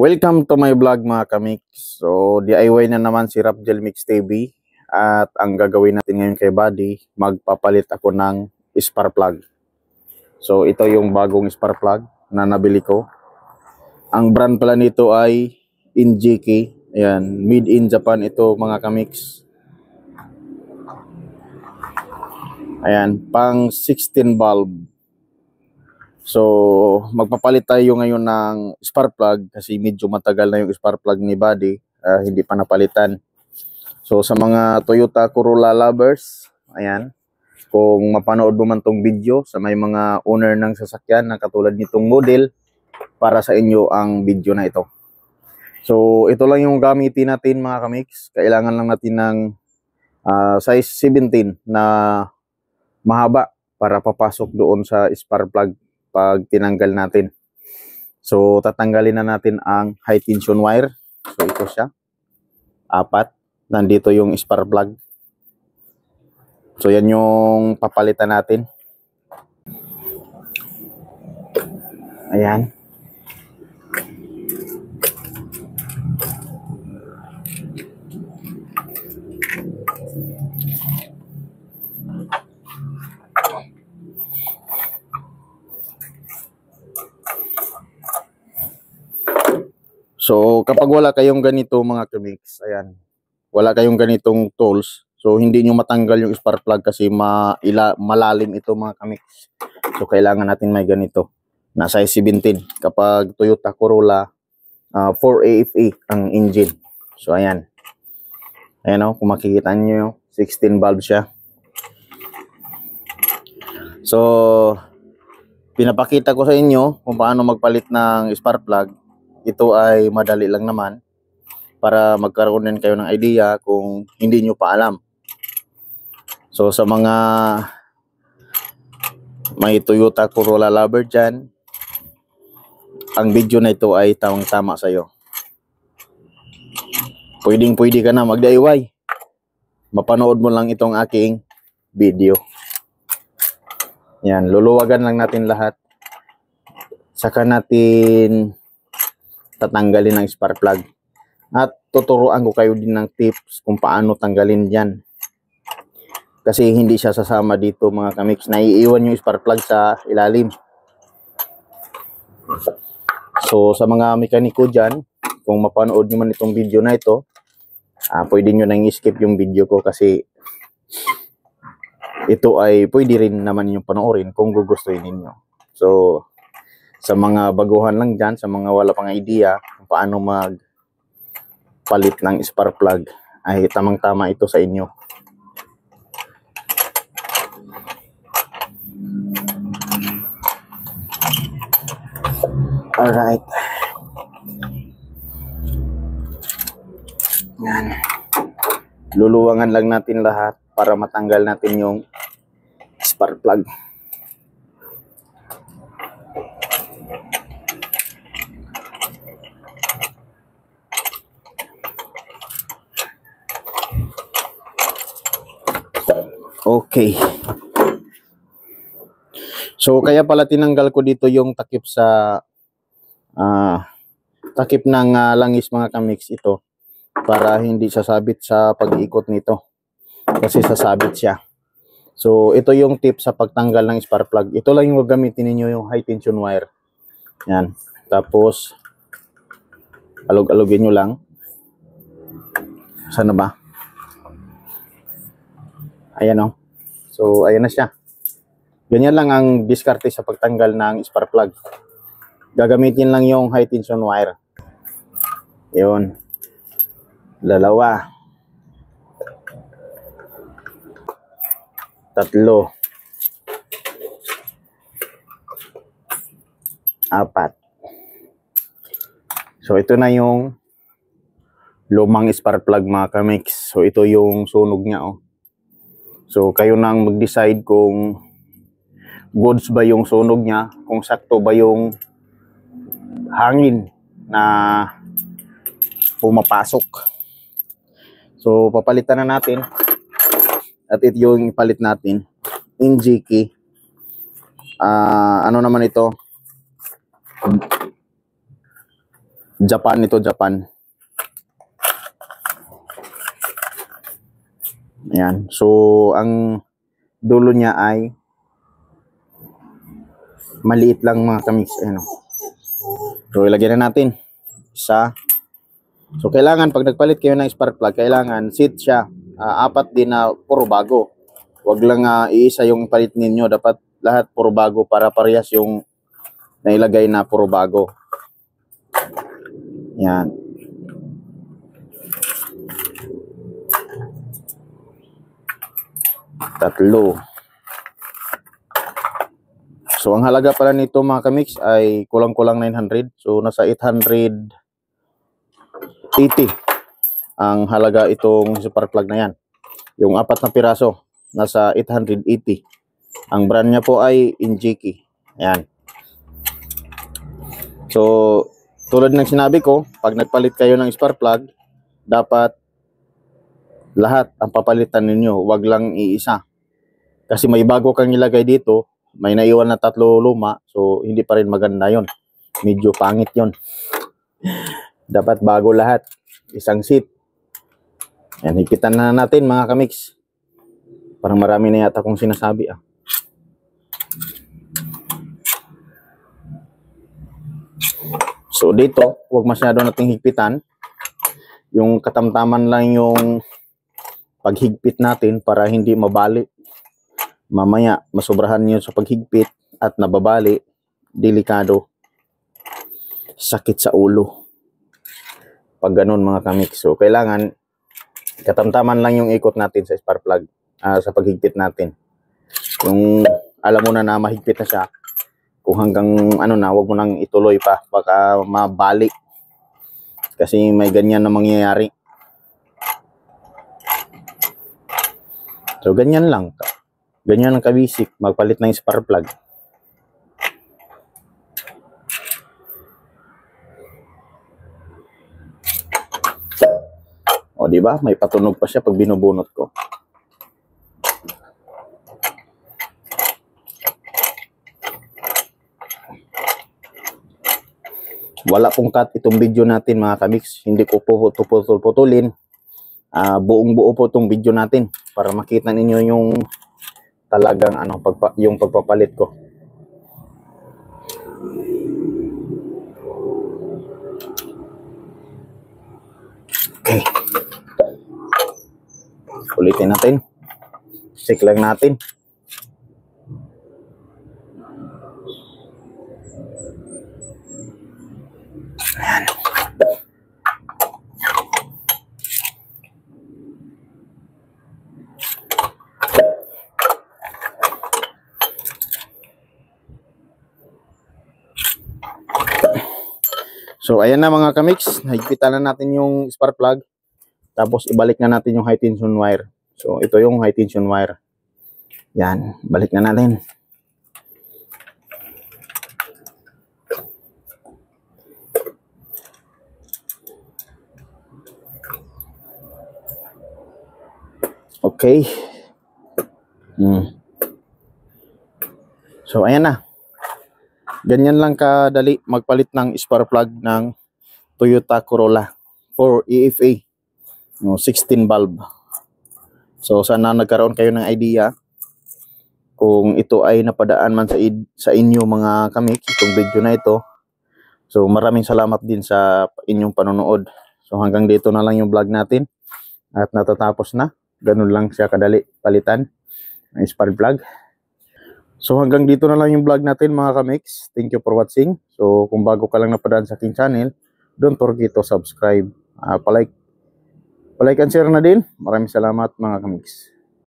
Welcome to my vlog mga kamix. So DIY na naman si Rapgel Mix TV. At ang gagawin natin ngayon kay Buddy, magpapalit ako ng spark plug. So ito yung bagong spark plug na nabili ko. Ang brand pala nito ay Injiki. Ayan, made in Japan ito mga kamix. Ayan, pang 16 bulb. So, magpapalit tayo ngayon ng spark plug kasi medyo matagal na yung spark plug ni Buddy, hindi pa napalitan. So, sa mga Toyota Corolla lovers, ayan, kung mapanood mo man tong video sa may mga owner ng sasakyan na katulad nitong model, para sa inyo ang video na ito. So, ito lang yung gamitin natin mga kamix. Kailangan lang natin ng size 17 na mahaba para papasok doon sa spark plug pag tinanggal natin. So tatanggalin na natin ang high tension wire. So ito siya, 4. Nandito yung spark plug. So yan yung papalitan natin. Ayan. So, kapag wala kayong ganito mga kamix, ayan, wala kayong ganitong tools, so hindi nyo matanggal yung spark plug kasi malalim ito mga kamix. So, kailangan natin may ganito na size 17. Kapag Toyota Corolla 4AFE ang engine. So, ayan. Ayan o, kung makikita nyo, 16 bulb siya. So, pinapakita ko sa inyo kung paano magpalit ng spark plug. Ito ay madali lang naman para magkaroon din kayo ng idea kung hindi nyo pa alam. So sa mga may Toyota Corolla lover dyan, ang video na ito ay tamang-tama sa iyo. Pwede ka na mag-DIY. Mapanood mo lang itong aking video. Yan, luluwagan lang natin lahat. Saka natin tatanggalin ang spark plug. At tuturuan ko kayo din ng tips kung paano tanggalin yan. Kasi hindi siya sasama dito mga kamix. Naiiwan yung spark plug sa ilalim. So sa mga mekaniko dyan, kung mapanood nyo man itong video na ito, pwede nyo nang i-skip yung video ko kasi ito ay pwede rin naman yung panoorin kung gugustuhin ninyo. So sa mga baguhan lang dyan, sa mga wala pang idea kung paano magpalit ng spark plug, ay tamang-tama ito sa inyo. Alright. Yan. Luluwangan lang natin lahat para matanggal natin yung spark plug. Okay. So kaya pala tinanggal ko dito yung takip sa takip ng langis mga kamix ito para hindi sasabit sa pag-iikot nito. Kasi sasabit siya. So ito yung tip sa pagtanggal ng spark plug. Ito lang yung gagamitin niyo, yung high tension wire. Yan. Tapos alog-alogin niyo lang. Sana ba? Ayan o. So, ayan na siya. Ganyan lang ang diskarte sa pagtanggal ng spark plug. Gagamitin lang yung high tension wire. Yun. 2. 3. 4. So, ito na yung lumang spark plug mga kamix. So, ito yung sunog niya oh. So, kayo nang mag-decide kung goods ba yung sunog niya, kung sakto ba yung hangin na pumapasok. So, papalitan na natin. At ito yung ipalit natin. Injiki. Ano naman ito? Japan ito, Japan. Ayan. So, ang dulo niya ay maliit lang mga kamix. Ayan. So, ilagyan na natin. Isa. So, kailangan pag nagpalit kayo ng spark plug, kailangan seat siya. Apat din na puro bago. Huwag lang iisa yung palit ninyo. Dapat lahat puro bago para parehas yung nailagay na puro bago. Yan. Tatlo. So, ang halaga pala nito mga kamix ay kulang-kulang 900. So, nasa 880 ang halaga itong spark plug na yan. Yung apat na piraso, nasa 880. Ang brand niya po ay Injiki. Ayan. So, tulad ng sinabi ko, pag nagpalit kayo ng spark plug, dapat lahat ang papalitan ninyo. Wag lang iisa. Kasi may bago kang ilagay dito, may naiwan na 3 luma, so hindi pa rin maganda yon. Medyo pangit yon. Dapat bago lahat. Isang seat. Yan, hipitan na natin mga kamix. Parang marami na yata kong sinasabi So dito, huwag masyado nating higpitan. Yung katamtaman lang yung paghigpit natin para hindi mabali. Mamaya, masobrahan nyo sa paghigpit at nababali, delikado. Sakit sa ulo. Pag ganun mga kamix. So kailangan katamtaman lang yung ikot natin sa spark plug, sa paghigpit natin. Yung alam mo na mahigpit na siya, kung hanggang ano na, wag mo nang ituloy pa, baka mabali. Kasi may ganyan na mangyayari. So ganyan lang. Ganyan lang kabisik, magpalit ng spark plug. O di ba? May patunog pa siya pag binubunot ko. Wala pong cut itong video natin mga kamix. Hindi ko po putulin. Buong buo po itong video natin para makita ninyo yung talagang yung pagpapalit ko. Okay. Ulitin natin. Check lang natin. Ayan. So ayan na mga kamix, nahigpitan na natin yung spark plug. Tapos ibalik na natin yung high tension wire. So ito yung high tension wire. Yan, balik na natin. Okay. So ayan na. Ganyan lang kadali magpalit ng spark plug ng Toyota Corolla 4 EFA. 16 bulb. So sana nagkaroon kayo ng idea kung ito ay napadaan man sa inyo mga kamix, itong video na ito. So maraming salamat din sa inyong panonood. So hanggang dito na lang yung vlog natin at natatapos na. Ganun lang siya kadali palitan ng spark plug. So hanggang dito na lang yung vlog natin mga kamix. Thank you for watching. So kung bago ka lang napadaan sa aking channel, don't forget to subscribe. Palike and share na din. Maraming salamat mga kamix.